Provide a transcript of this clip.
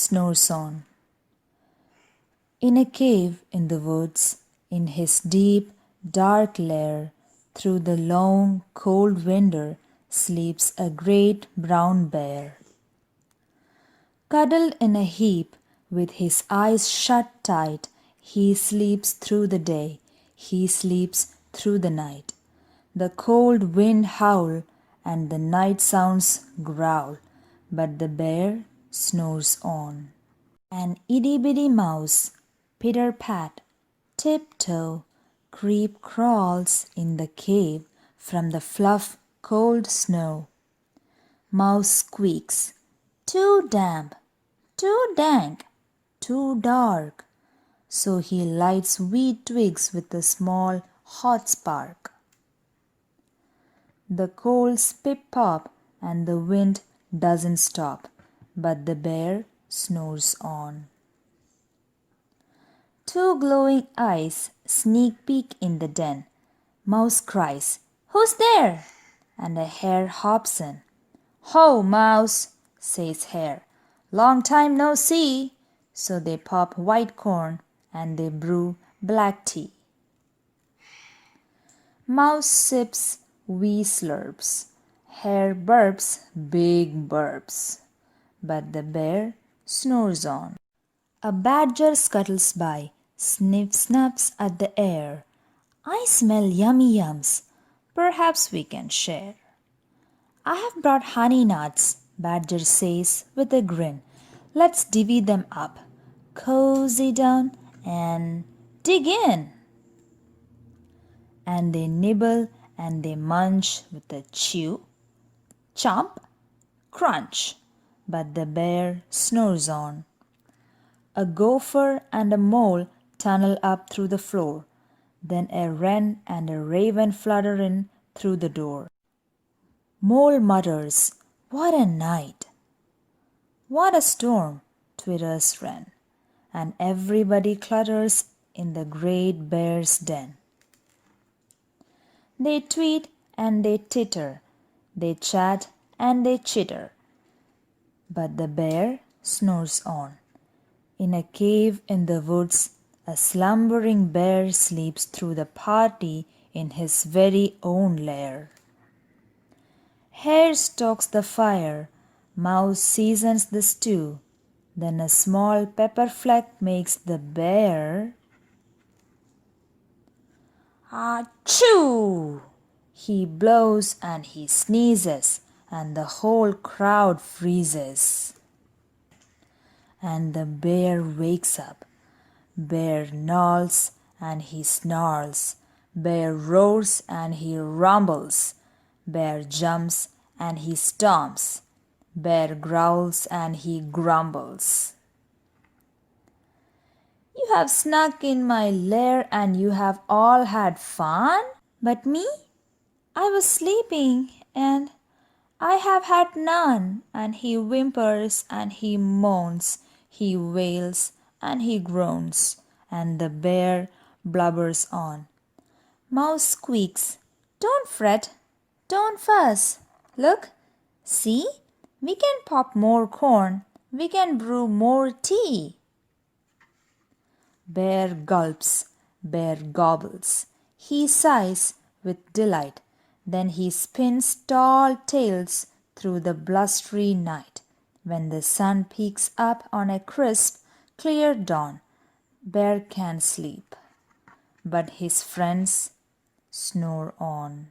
snores on. In a cave in the woods, in his deep, dark lair, through the long, cold winter, sleeps a great brown bear. Cuddled in a heap, with his eyes shut tight, he sleeps through the day, he sleeps through the night. The cold wind howl, and the night sounds growl, but the bear snores on. An itty-bitty mouse, pitter-pat, tiptoe, creep crawls in the cave from the fluff cold snow. Mouse squeaks, too damp, too dank, too dark. So he lights wee twigs with a small hot spark. The coals pip-pop and the wind doesn't stop, but the bear snores on. Two glowing eyes sneak peek in the den. Mouse cries, "Who's there?" And a hare hops in. "Ho, Mouse," says Hare, "long time no see." So they pop white corn and they brew black tea. Mouse sips wee slurps. Hare burps big burps. But the bear snores on. A badger scuttles by, sniffs at the air. "I smell yummy yums. Perhaps we can share." "I have brought honey nuts," Badger says with a grin. "Let's divvy them up, cozy down, and dig in." And they nibble and they munch with a chew, chomp, crunch, but the bear snores on. A gopher and a mole tunnel up through the floor. Then a wren and a raven flutter in through the door. Mole mutters, "What a night!" "What a storm!" twitters wren. And everybody clutters in the great bear's den. They tweet and they titter, they chat and they chitter, but the bear snores on. In a cave in the woods, a slumbering bear sleeps through the party in his very own lair. Hare stokes the fire, Mouse seasons the stew, then a small pepper fleck makes the bear achoo! He blows and he sneezes, and the whole crowd freezes. And the bear wakes up. Bear gnawls and he snarls. Bear roars and he rumbles. Bear jumps and he stomps. Bear growls and he grumbles. "You have snuck in my lair and you have all had fun, but me? I was sleeping and I have had none." And he whimpers and he moans, he wails and he groans, and the bear blubbers on. Mouse squeaks, "Don't fret, don't fuss. Look, see, we can pop more corn, we can brew more tea." Bear gulps, bear gobbles, he sighs with delight. Then he spins tall tales through the blustery night. When the sun peeks up on a crisp, clear dawn, Bear can sleep, but his friends snore on.